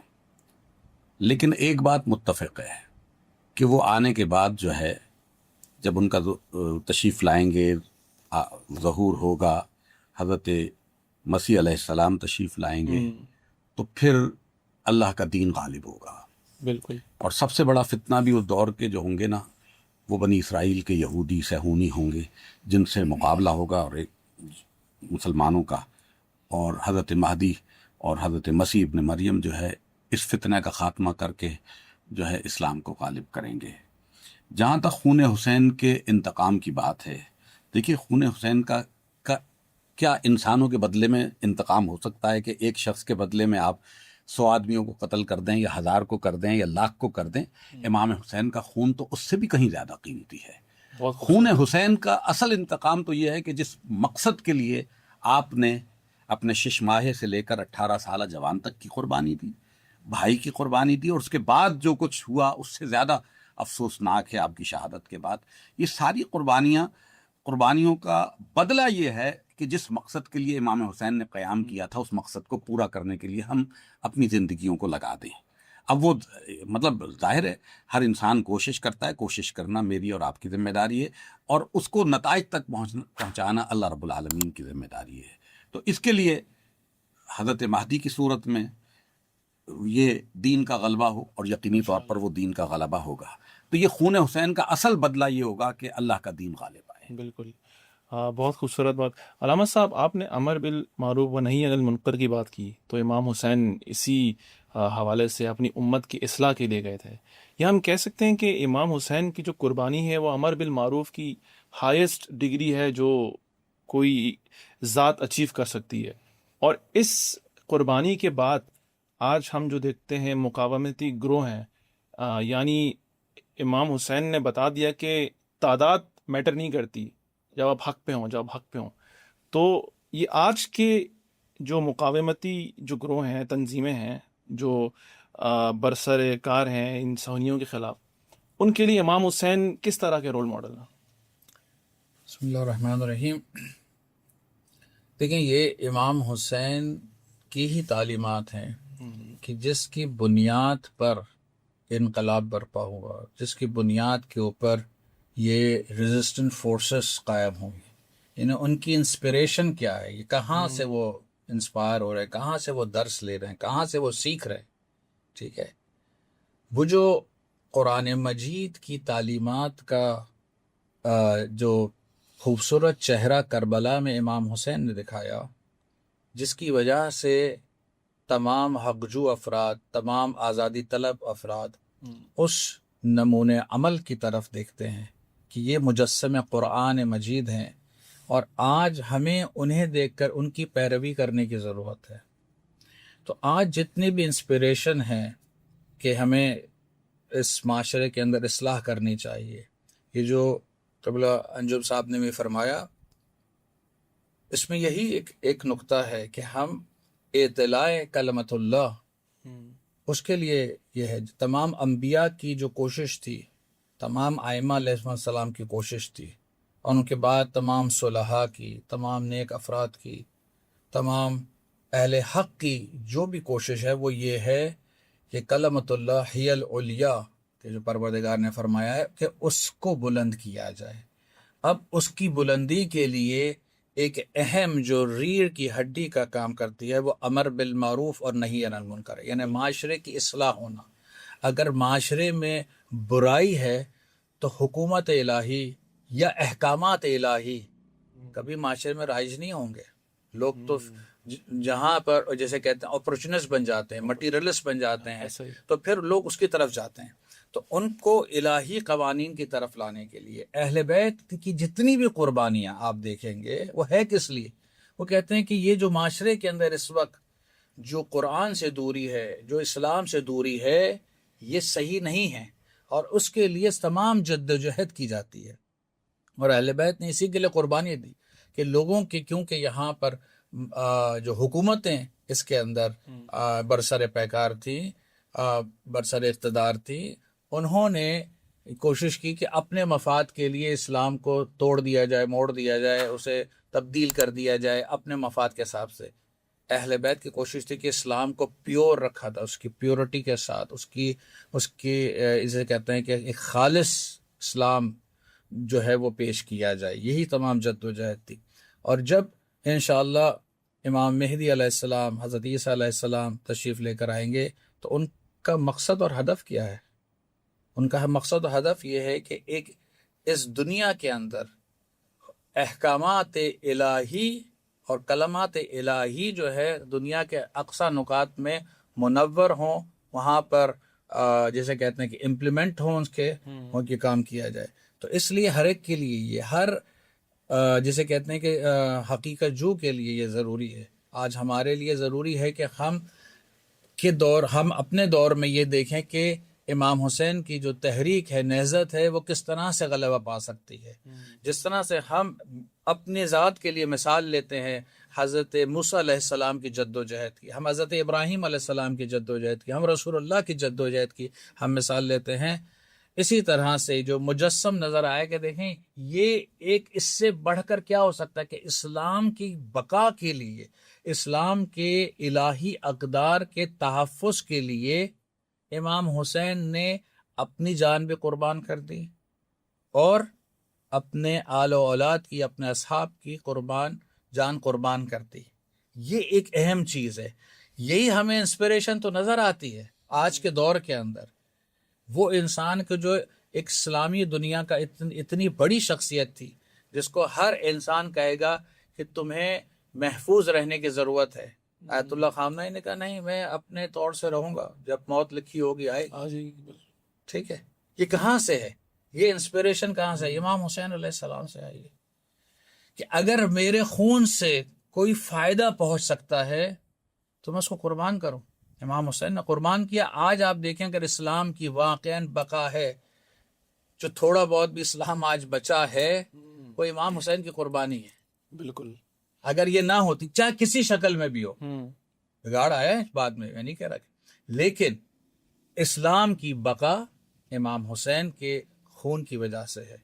[SPEAKER 2] لیکن ایک بات متفق ہے کہ وہ آنے کے بعد جو ہے، جب ان کا تشریف لائیں گے، ظہور ہوگا، حضرت مسیح علیہ السلام تشریف لائیں گے، تو پھر اللہ کا دین غالب ہوگا.
[SPEAKER 1] بالکل. اور
[SPEAKER 2] سب سے بڑا فتنہ بھی اس دور کے جو ہوں گے نا، وہ بنی اسرائیل کے یہودی صہیونی ہوں گے، جن سے مقابلہ ہوگا، اور ایک مسلمانوں کا. اور حضرت مہدی اور حضرت مسیح ابن مریم جو ہے اس فتنہ کا خاتمہ کر کے جو ہے اسلام کو غالب کریں گے. جہاں تک خون حسین کے انتقام کی بات ہے، دیکھیے خون حسین کا کیا انسانوں کے بدلے میں انتقام ہو سکتا ہے کہ ایک شخص کے بدلے میں آپ 100 آدمیوں کو قتل کر دیں یا 1000 کو کر دیں یا 1,00,000 کو کر دیں؟ امام حسین کا خون تو اس سے بھی کہیں زیادہ قیمتی ہے. خون حسین کا اصل انتقام تو یہ ہے کہ جس مقصد کے لیے آپ نے اپنے 6 ماہ سے لے کر 18 سالہ جوان تک کی قربانی دی، بھائی کی قربانی دی، اور اس کے بعد جو کچھ ہوا اس سے زیادہ افسوسناک ہے آپ کی شہادت کے بعد. یہ ساری قربانیوں کا بدلہ یہ ہے کہ جس مقصد کے لیے امام حسین نے قیام کیا تھا، اس مقصد کو پورا کرنے کے لیے ہم اپنی زندگیوں کو لگا دیں. اب وہ مطلب ظاہر ہے ہر انسان کوشش کرتا ہے، کوشش کرنا میری اور آپ کی ذمہ داری ہے، اور اس کو نتائج تک پہنچانا اللہ رب العالمین کی ذمہ داری ہے. تو اس کے لیے حضرت مہدی کی صورت میں یہ دین کا غلبہ ہو، اور یقینی طور پر وہ دین کا غلبہ ہوگا. تو یہ خون حسین کا اصل بدلہ یہ ہوگا کہ اللہ کا دین غالب آئے.
[SPEAKER 1] بالکل. بہت خوبصورت بات. علامہ صاحب، آپ نے امر بالمعروف و نہی عن المنکر کی بات کی، تو امام حسین اسی حوالے سے اپنی امت کی اصلاح کے لیے گئے تھے. یا ہم کہہ سکتے ہیں کہ امام حسین کی جو قربانی ہے وہ امر بالمعروف کی ہائیسٹ ڈگری ہے جو کوئی ذات اچیو کر سکتی ہے. اور اس قربانی کے بعد آج ہم جو دیکھتے ہیں مقاومتی گروہ ہیں، یعنی امام حسین نے بتا دیا کہ تعداد میٹر نہیں کرتی، جب آپ حق پہ ہوں. تو یہ آج کے جو مقاومتی جو گروہ ہیں، تنظیمیں ہیں جو برسر کار ہیں ان صہیونیوں کے خلاف، ان کے لیے امام حسین کس طرح کے رول ماڈل ہیں؟
[SPEAKER 3] بسم اللہ الرحمن الرحیم. دیکھیں، یہ امام حسین کی ہی تعلیمات ہیں کہ جس کی بنیاد پر انقلاب برپا ہوا، جس کی بنیاد کے اوپر یہ ریزسٹنٹ فورسز قائم ہوں گی. یعنی ان کی انسپریشن کیا ہے، یہ کہاں سے وہ انسپائر ہو رہے ہیں، کہاں سے وہ درس لے رہے ہیں، کہاں سے وہ سیکھ رہے ہیں. ٹھیک ہے، وہ جو قرآن مجید کی تعلیمات کا جو خوبصورت چہرہ کربلا میں امام حسین نے دکھایا، جس کی وجہ سے تمام حقجو افراد، تمام آزادی طلب افراد اس نمونے عمل کی طرف دیکھتے ہیں کہ یہ مجسم قرآن مجید ہیں، اور آج ہمیں انہیں دیکھ کر ان کی پیروی کرنے کی ضرورت ہے۔ تو آج جتنی بھی انسپریشن ہیں کہ ہمیں اس معاشرے کے اندر اصلاح کرنی چاہیے، یہ جو قبلہ انجم صاحب نے بھی فرمایا، اس میں یہی ایک نقطہ ہے کہ ہم اطلاع کلمت اللہ، اس کے لیے یہ ہے تمام انبیاء کی جو کوشش تھی، تمام ائمہ علیہ السلام کی کوشش تھی، اور ان کے بعد تمام صلحاء کی، تمام نیک افراد کی، تمام اہل حق کی جو بھی کوشش ہے، وہ یہ ہے کہ کلمت اللہ ہی العلیٰ، کہ جو پروردگار نے فرمایا ہے کہ اس کو بلند کیا جائے۔ اب اس کی بلندی کے لیے ایک اہم جو ریڑھ کی ہڈی کا کام کرتی ہے، وہ امر بالمعروف اور نہی عن المنکر، یعنی معاشرے کی اصلاح ہونا۔ اگر معاشرے میں برائی ہے تو حکومت الہی یا احکامات الہی کبھی معاشرے میں رائج نہیں ہوں گے۔ لوگ تو جہاں پر جیسے کہتے ہیں اپورچونسٹ بن جاتے ہیں، مٹیریلسٹ بن جاتے ہیں، تو پھر لوگ اس کی طرف جاتے ہیں۔ تو ان کو الہی قوانین کی طرف لانے کے لیے اہل بیت کی جتنی بھی قربانیاں آپ دیکھیں گے، وہ ہے کس لیے؟ وہ کہتے ہیں کہ یہ جو معاشرے کے اندر اس وقت جو قرآن سے دوری ہے، جو اسلام سے دوری ہے، یہ صحیح نہیں ہے، اور اس کے لیے تمام جد و جہد کی جاتی ہے۔ اور اہل بیت نے اسی کے لیے قربانی دی کہ لوگوں کی، کیونکہ یہاں پر جو حکومتیں اس کے اندر برسر پیکار تھیں، برسر اقتدار تھی، انہوں نے کوشش کی کہ اپنے مفاد کے لیے اسلام کو توڑ دیا جائے، موڑ دیا جائے، اسے تبدیل کر دیا جائے اپنے مفاد کے حساب سے۔ اہل بیت کی کوشش تھی کہ اسلام کو پیور رکھا تھا، اس کی پیورٹی کے ساتھ، اس کی اسے کہتے ہیں کہ ایک خالص اسلام جو ہے وہ پیش کیا جائے۔ یہی تمام جد و جہد تھی۔ اور جب انشاءاللہ امام مہدی علیہ السلام، حضرت عیسیٰ علیہ السلام تشریف لے کر آئیں گے، تو ان کا مقصد اور ہدف کیا ہے؟ ان کا مقصد و ہدف یہ ہے کہ ایک اس دنیا کے اندر احکامات الہی اور کلمات الہی جو ہے دنیا کے اقصی نقاط میں منور ہوں، وہاں پر جیسے کہتے ہیں کہ امپلیمنٹ ہوں، اس کے ان کے کام کیا جائے۔ تو اس لیے ہر ایک کے لیے یہ ہر جیسے کہتے ہیں کہ حقیقت جو کے لیے یہ ضروری ہے۔ آج ہمارے لیے ضروری ہے کہ ہم اپنے دور میں یہ دیکھیں کہ امام حسین کی جو تحریک ہے، نہضت ہے، وہ کس طرح سے غلبہ پا سکتی ہے۔ جس طرح سے ہم اپنے ذات کے لیے مثال لیتے ہیں حضرت موسیٰ علیہ السلام کی جد و جہد کی، ہم حضرت ابراہیم علیہ السلام کی جد و جہد کی، ہم رسول اللہ کی جد و جہد کی ہم مثال لیتے ہیں، اسی طرح سے جو مجسم نظر آئے کہ دیکھیں یہ ایک اس سے بڑھ کر کیا ہو سکتا ہے کہ اسلام کی بقا کے لیے، اسلام کے الہی اقدار کے تحفظ کے لیے امام حسین نے اپنی جان بھی قربان کر دی، اور اپنے آل و اولاد کی، اپنے اصحاب کی جان قربان کر دی۔ یہ ایک اہم چیز ہے۔ یہی ہمیں انسپریشن تو نظر آتی ہے آج کے دور کے اندر۔ وہ انسان کو جو ایک اسلامی دنیا کا اتنی بڑی شخصیت تھی، جس کو ہر انسان کہے گا کہ تمہیں محفوظ رہنے کی ضرورت ہے۔ آیت اللہ خامنہ نے کہا نہیں، میں اپنے طور سے رہوں گا، جب موت لکھی ہوگی آئے گی۔ ٹھیک ہے، یہ کہاں سے ہے؟ یہ انسپریشن کہاں سے ہے؟ امام حسین علیہ السلام سے آئی ہے کہ اگر میرے خون سے کوئی فائدہ پہنچ سکتا ہے تو میں اس کو قربان کروں۔ امام حسین نے قربان کیا۔ آج آپ دیکھیں اگر اسلام کی واقعاً بقا ہے، جو تھوڑا بہت بھی اسلام آج بچا ہے، وہ امام حسین کی قربانی ہے۔
[SPEAKER 1] بالکل،
[SPEAKER 3] اگر یہ نہ ہوتی، چاہے کسی شکل میں بھی ہو، بگاڑ آیا ہے بعد میں، میں نہیں کہہ رہا، لیکن اسلام کی بقا امام حسین کے خون کی وجہ سے ہے،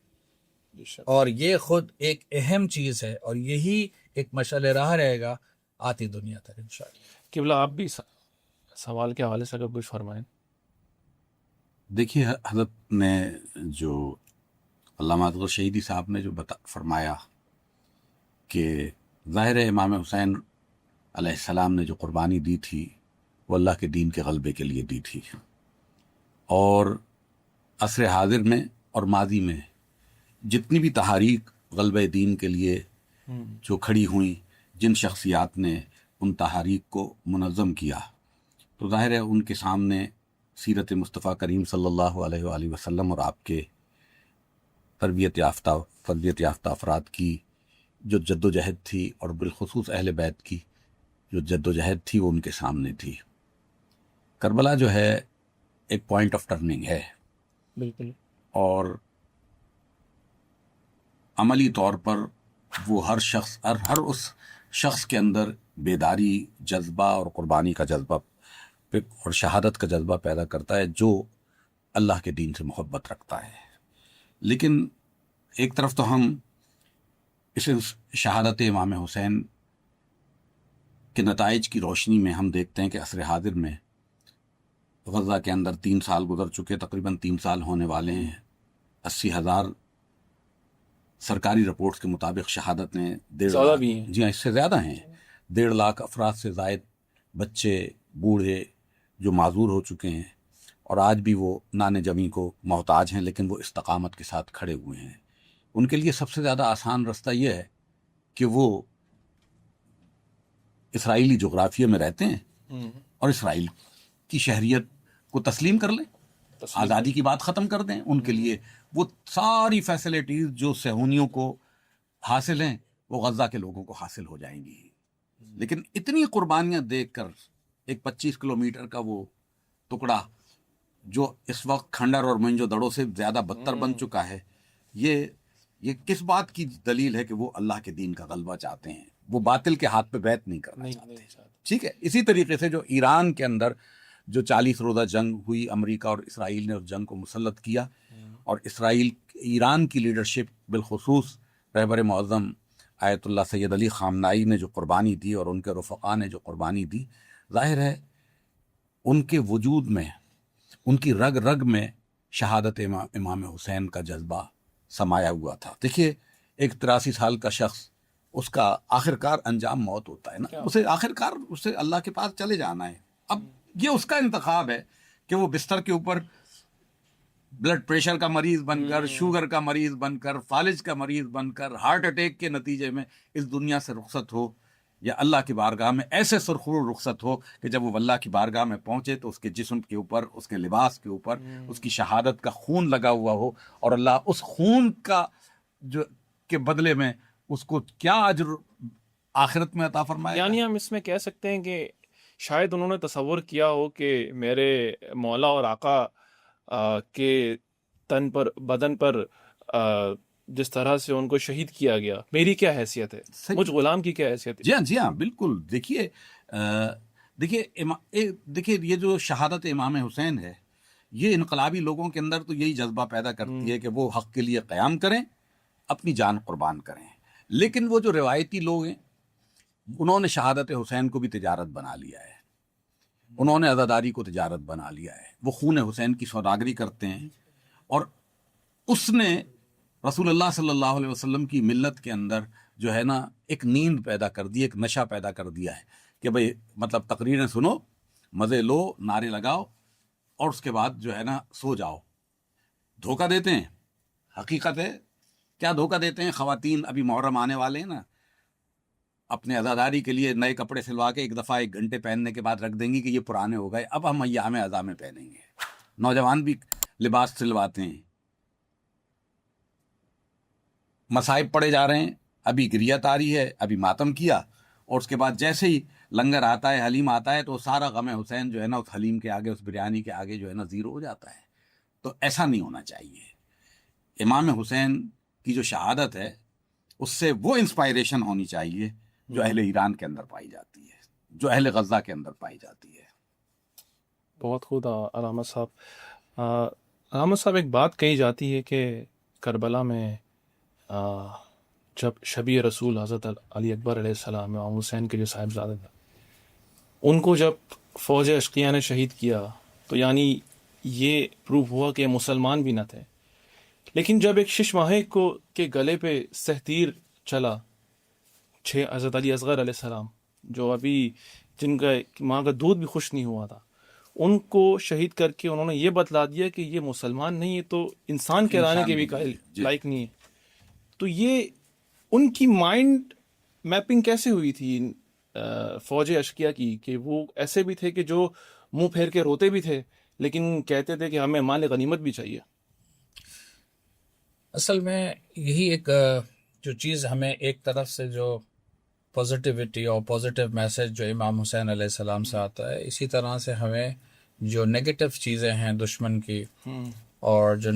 [SPEAKER 3] اور یہ خود ایک اہم چیز ہے، اور یہی ایک مشعل راہ رہے گا آتی دنیا تک انشاءاللہ۔
[SPEAKER 1] قبلہ آپ بھی سوال کے حوالے سے اگر کچھ فرمائیں۔
[SPEAKER 2] دیکھیے، حضرت نے جو علامہ اصغر شہیدی صاحب نے جو فرمایا کہ ظاہر امام حسین علیہ السلام نے جو قربانی دی تھی وہ اللہ کے دین کے غلبے کے لیے دی تھی، اور عصر حاضر میں اور ماضی میں جتنی بھی تحاریک غلبہ دین کے لیے جو کھڑی ہوئیں، جن شخصیات نے ان تحاریک کو منظم کیا، تو ظاہر ہے ان کے سامنے سیرت مصطفیٰ کریم صلی اللہ علیہ وآلہ وسلم اور آپ کے تربیت یافتہ افراد کی جو جد و جہد تھی، اور بالخصوص اہل بیت کی جو جد و جہد تھی، وہ ان کے سامنے تھی۔ کربلا جو ہے ایک پوائنٹ آف ٹرننگ ہے،
[SPEAKER 1] بالکل،
[SPEAKER 2] اور عملی طور پر وہ ہر اس شخص کے اندر بیداری، جذبہ اور قربانی کا جذبہ اور شہادت کا جذبہ پیدا کرتا ہے جو اللہ کے دین سے محبت رکھتا ہے۔ لیکن ایک طرف تو ہم اس شہادت امام حسین کے نتائج کی روشنی میں ہم دیکھتے ہیں کہ عصر حاضر میں غزہ کے اندر 3 سال گزر چکے، تقریباً 3 سال ہونے والے ہیں۔ 80,000 سرکاری رپورٹس کے مطابق شہادت نے
[SPEAKER 1] زیادہ بھی ہیں،
[SPEAKER 2] جی ہاں، اس سے زیادہ ہیں، 1.5 لاکھ افراد سے زائد بچے، بوڑھے جو معذور ہو چکے ہیں، اور آج بھی وہ نان جمی کو محتاج ہیں، لیکن وہ استقامت کے ساتھ کھڑے ہوئے ہیں۔ ان کے لیے سب سے زیادہ آسان رستہ یہ ہے کہ وہ اسرائیلی جغرافیہ میں رہتے ہیں اور اسرائیل کی شہریت کو تسلیم کر لیں، آزادی کی بات ختم کر دیں۔ ان کے لیے وہ ساری فیسلٹیز جو صہیونیوں کو حاصل ہیں وہ غزہ کے لوگوں کو حاصل ہو جائیں گی۔ لیکن اتنی قربانیاں دیکھ کر ایک 25 کلومیٹر کا وہ ٹکڑا جو اس وقت کھنڈر اور منجو دڑوں سے زیادہ بدتر بن چکا ہے، یہ کس بات کی دلیل ہے کہ وہ اللہ کے دین کا غلبہ چاہتے ہیں، وہ باطل کے ہاتھ پہ بیعت نہیں کرنا چاہتے۔ ٹھیک ہے، اسی طریقے سے جو ایران کے اندر جو 40 روزہ جنگ ہوئی، امریکہ اور اسرائیل نے اس جنگ کو مسلط کیا، اور ایران کی لیڈرشپ بالخصوص رہبر معظم آیت اللہ سید علی خامنائی نے جو قربانی دی اور ان کے رفقا نے جو قربانی دی، ظاہر ہے ان کے وجود میں، ان کی رگ رگ میں شہادت امام حسین کا جذبہ سمایا ہوا تھا۔ دیکھیے، ایک 83 سال کا شخص، اس کا آخرکار انجام موت ہوتا ہے نا، اسے اللہ کے پاس چلے جانا ہے۔ اب یہ اس کا انتخاب ہے کہ وہ بستر کے اوپر بلڈ پریشر کا مریض بن کر، شوگر کا مریض بن کر، فالج کا مریض بن کر، ہارٹ اٹیک کے نتیجے میں اس دنیا سے رخصت ہو، یا اللہ کی بارگاہ میں ایسے سرخرو رخصت ہو کہ جب وہ اللہ کی بارگاہ میں پہنچے تو اس کے جسم کے اوپر، اس کے لباس کے اوپر اس کی شہادت کا خون لگا ہوا ہو، اور اللہ اس خون کا کے بدلے میں اس کو کیا اجر آخرت میں عطا فرمائے۔
[SPEAKER 1] یعنی ہم اس میں کہہ سکتے ہیں کہ شاید انہوں نے تصور کیا ہو کہ میرے مولا اور آقا کے تن پر، بدن پر جس طرح سے ان کو شہید کیا گیا، میری کیا حیثیت ہے، مجھ غلام کی کیا حیثیت ہے۔
[SPEAKER 2] جی ہاں بالکل۔ دیکھیے یہ جو شہادت امام حسین ہے، یہ انقلابی لوگوں کے اندر تو یہی جذبہ پیدا کرتی ہے کہ وہ حق کے لیے قیام کریں، اپنی جان قربان کریں۔ لیکن وہ جو روایتی لوگ ہیں، انہوں نے شہادت حسین کو بھی تجارت بنا لیا ہے، انہوں نے عزاداری کو تجارت بنا لیا ہے، وہ خون حسین کی سوداگری کرتے ہیں، اور اس نے رسول اللہ صلی اللہ علیہ وسلم کی ملت کے اندر جو ہے نا ایک نیند پیدا کر دی، ایک نشہ پیدا کر دیا ہے کہ بھئی مطلب تقریریں سنو، مزے لو، نعرے لگاؤ، اور اس کے بعد جو ہے نا سو جاؤ۔ دھوکہ دیتے ہیں، حقیقت ہے کیا دھوکہ دیتے ہیں؟ خواتین ابھی محرم آنے والے ہیں نا، اپنے عزاداری کے لیے نئے کپڑے سلوا کے 1 دفعہ 1 گھنٹے پہننے کے بعد رکھ دیں گی کہ یہ پرانے ہو گئے، اب ہم ایام عزا میں پہنیں گے۔ نوجوان بھی لباس سلواتے ہیں، مصائب پڑے جا رہے ہیں، ابھی گریت آ رہی ہے، ابھی ماتم کیا، اور اس کے بعد جیسے ہی لنگر آتا ہے، حلیم آتا ہے، تو سارا غم حسین جو ہے نا اس حلیم کے آگے، اس بریانی کے آگے جو ہے نا زیرو ہو جاتا ہے۔ تو ایسا نہیں ہونا چاہیے۔ امام حسین کی جو شہادت ہے، اس سے وہ انسپائریشن ہونی چاہیے جو اہل ایران کے اندر پائی جاتی ہے، جو اہل غزہ کے اندر پائی جاتی ہے۔
[SPEAKER 1] بہت خود علامت صاحب، علامت صاحب ایک بات کہی جاتی ہے کہ کربلا میں جب شبیہ رسول حضرت علی اکبر علیہ السلام، امام حسین کے جو صاحبزادے تھے، ان کو جب فوج اشقیہ نے شہید کیا تو یعنی یہ پروف ہوا کہ مسلمان بھی نہ تھے۔ لیکن جب ایک شش ماہے کے گلے پہ سہ تیر چلا، 6 حضرت علی اصغر علیہ السلام، جو ابھی جن کا ماں کا دودھ بھی خوش نہیں ہوا تھا، ان کو شہید کر کے انہوں نے یہ بتلا دیا کہ یہ مسلمان نہیں ہے تو انسان کہلانے کے بھی لائق نہیں ہے۔ تو یہ ان کی مائنڈ میپنگ کیسے ہوئی تھی فوج اشقیہ کی، کہ وہ ایسے بھی تھے کہ جو منہ پھیر کے روتے بھی تھے لیکن کہتے تھے کہ ہمیں مال غنیمت بھی چاہیے؟
[SPEAKER 3] اصل میں یہی ایک جو چیز ہمیں ایک طرف سے جو پازیٹیوٹی اور پازیٹیو میسج جو امام حسین علیہ السلام سے آتا ہے، اسی طرح سے ہمیں جو نگیٹو چیزیں ہیں دشمن کی اور جو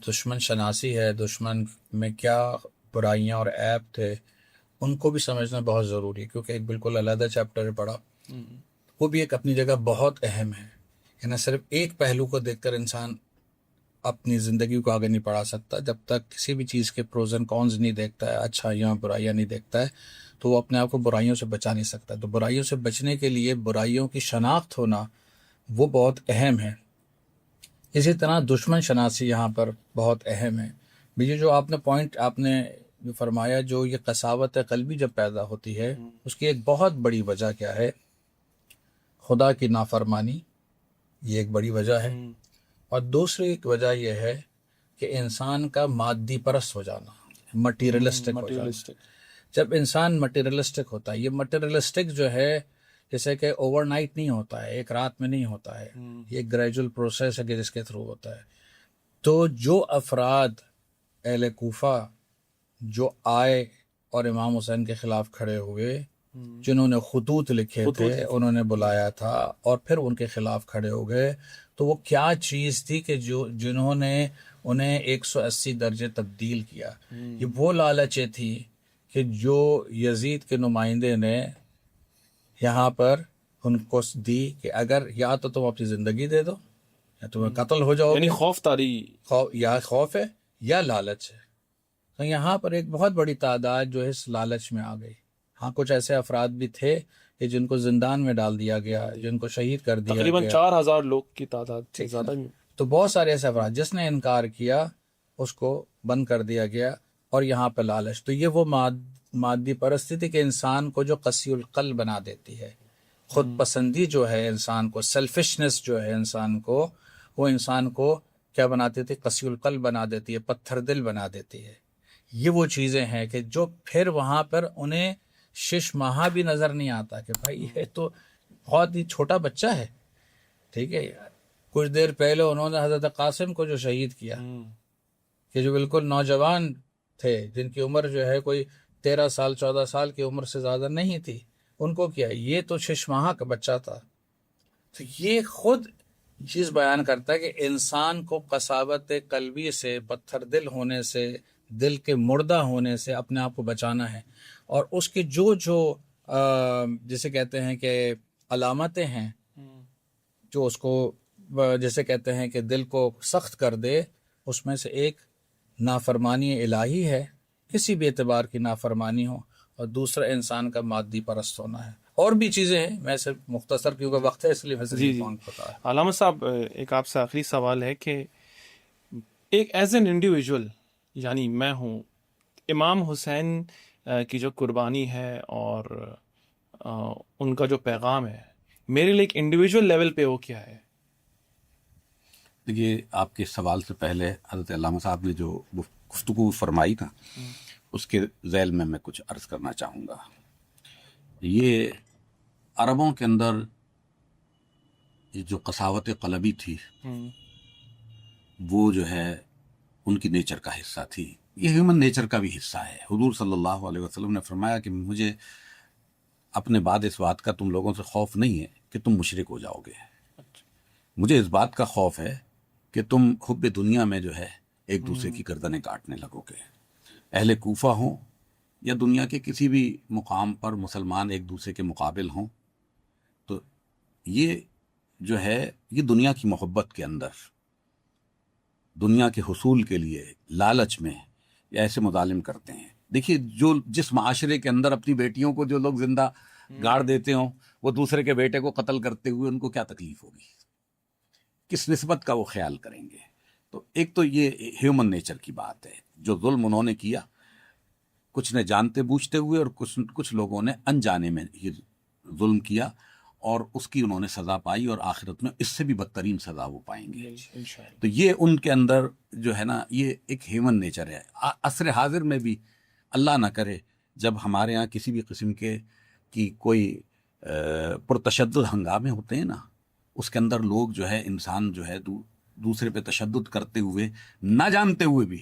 [SPEAKER 3] دشمن شناسی ہے، دشمن میں کیا برائیاں اور عیب تھے، ان کو بھی سمجھنا بہت ضروری ہے، کیونکہ ایک بالکل علیحدہ چیپٹر پڑھا، وہ بھی ایک اپنی جگہ بہت اہم ہے. یعنی صرف ایک پہلو کو دیکھ کر انسان اپنی زندگی کو آگے نہیں بڑھا سکتا. جب تک کسی بھی چیز کے پروز اینڈ کونز نہیں دیکھتا ہے، اچھائیاں برائیاں نہیں دیکھتا ہے، تو وہ اپنے آپ کو برائیوں سے بچا نہیں سکتا. تو برائیوں سے بچنے کے لیے برائیوں کی شناخت ہونا وہ بہت اہم ہے. اسی طرح دشمن شناسی یہاں پر بہت اہم ہے. یہ جو آپ نے پوائنٹ آپ نے جو فرمایا، جو یہ قساوت قلبی جب پیدا ہوتی ہے، اس کی ایک بہت بڑی وجہ کیا ہے؟ خدا کی نافرمانی، یہ ایک بڑی وجہ ہے. اور دوسری ایک وجہ یہ ہے کہ انسان کا مادی پرست ہو جانا، مٹیریلسٹک ہو جانا. جب انسان مٹیریلسٹک ہوتا ہے، یہ مٹیریلسٹک جو ہے جیسے کہ اوور نائٹ نہیں ہوتا ہے، ایک رات میں نہیں ہوتا ہے، یہ ایک گریجول پروسیس ہے کہ جس کے تھرو ہوتا ہے. تو جو افراد اہل کوفہ جو آئے اور امام حسین کے خلاف کھڑے ہوئے، جنہوں نے خطوط لکھے تھے، انہوں نے بلایا تھا اور پھر ان کے خلاف کھڑے ہو گئے، تو وہ کیا چیز تھی کہ جنہوں نے انہیں 180 درجے تبدیل کیا؟ یہ وہ لالچیں تھی کہ جو یزید کے نمائندے نے یہاں پر ان کو دی کہ اگر یا تو تم اپنی زندگی دے دو یا تمہیں قتل ہو جاؤ،
[SPEAKER 1] یعنی خوف طاری،
[SPEAKER 3] یا خوف ہے یا لالچ ہے. تو یہاں پر ایک بہت بڑی تعداد جو ہے اس لالچ میں آ گئی. ہاں کچھ ایسے افراد بھی تھے کہ جن کو زندان میں ڈال دیا گیا، جن کو شہید کر دیا
[SPEAKER 1] تقریباً
[SPEAKER 3] گیا.
[SPEAKER 1] 4000 لوگ کی تعداد سے زیادہ بھی.
[SPEAKER 3] تو بہت سارے ایسے افراد جس نے انکار کیا اس کو بند کر دیا گیا. اور یہاں پہ لالچ، تو یہ وہ مادی پرستی تھی کہ انسان کو جو قسی القلب بنا دیتی ہے. خود پسندی جو ہے انسان کو، سیلفشنس جو ہے انسان کو، وہ انسان کو کیا بناتی تھی؟ قسی القلب بنا دیتی ہے، پتھر دل بنا دیتی ہے. یہ وہ چیزیں ہیں کہ جو پھر وہاں پر انہیں شش ماہ بھی نظر نہیں آتا کہ بھائی یہ تو بہت ہی چھوٹا بچہ ہے. ٹھیک ہے، کچھ دیر پہلے انہوں نے حضرت قاسم کو جو شہید کیا، کہ جو بالکل نوجوان تھے، جن کی عمر جو ہے کوئی 13 سال 14 سال کی عمر سے زیادہ نہیں تھی، ان کو کیا؟ یہ تو 6 ماہ کا بچہ تھا. تو یہ خود چیز بیان کرتا ہے کہ انسان کو قساوت قلبی سے، پتھر دل ہونے سے، دل کے مردہ ہونے سے اپنے آپ کو بچانا ہے. اور اس کی جو جسے کہتے ہیں کہ علامتیں ہیں، جو اس کو جیسے کہتے ہیں کہ دل کو سخت کر دے، اس میں سے ایک نافرمانی الہی ہے، کسی بھی اعتبار کی نافرمانی ہو، اور دوسرا انسان کا مادی پرست ہونا ہے. اور بھی چیزیں ہیں، میں صرف مختصر کیونکہ وقت ہے اس لیے پتا ہے.
[SPEAKER 1] علامہ صاحب، ایک آپ سے آخری سوال ہے کہ ایک ایز این انڈیویجول، یعنی میں ہوں، امام حسین کی جو قربانی ہے اور ان کا جو پیغام ہے میرے لیے ایک انڈیویجول لیول پہ وہ کیا ہے؟
[SPEAKER 2] دیکھیے، آپ کے سوال سے پہلے حضرت علامہ صاحب نے جو گفتگو فرمائی نا، اس کے ذیل میں کچھ عرض کرنا چاہوں گا. یہ عربوں کے اندر یہ جو قساوت قلبی تھی، وہ جو ہے ان کی نیچر کا حصہ تھی. یہ ہیومن نیچر کا بھی حصہ ہے. حضور صلی اللہ علیہ وسلم نے فرمایا کہ مجھے اپنے بعد اس بات کا تم لوگوں سے خوف نہیں ہے کہ تم مشرک ہو جاؤ گے. مجھے اس بات کا خوف ہے کہ تم حب دنیا میں جو ہے ایک دوسرے کی گردنیں کاٹنے لگو گے. اہل کوفہ ہوں یا دنیا کے کسی بھی مقام پر مسلمان ایک دوسرے کے مقابل ہوں، تو یہ جو ہے یہ دنیا کی محبت کے اندر، دنیا کے حصول کے لیے لالچ میں یا ایسے مظالم کرتے ہیں. دیکھیے، جس معاشرے کے اندر اپنی بیٹیوں کو جو لوگ زندہ گاڑ دیتے ہوں، وہ دوسرے کے بیٹے کو قتل کرتے ہوئے ان کو کیا تکلیف ہوگی، کس نسبت کا وہ خیال کریں گے. تو ایک تو یہ ہیومن نیچر کی بات ہے. جو ظلم انہوں نے کیا، کچھ نے جانتے بوجھتے ہوئے اور کچھ لوگوں نے انجانے میں یہ ظلم کیا، اور اس کی انہوں نے سزا پائی، اور آخرت میں اس سے بھی بدترین سزا وہ پائیں گے. تو یہ ان کے اندر جو ہے نا، یہ ایک ہیومن نیچر ہے. عصر حاضر میں بھی اللہ نہ کرے جب ہمارے ہاں کسی بھی قسم کی کوئی پرتشدد ہنگامے ہوتے ہیں نا، اس کے اندر لوگ جو ہے، انسان جو ہے دوسرے پہ تشدد کرتے ہوئے، نہ جانتے ہوئے بھی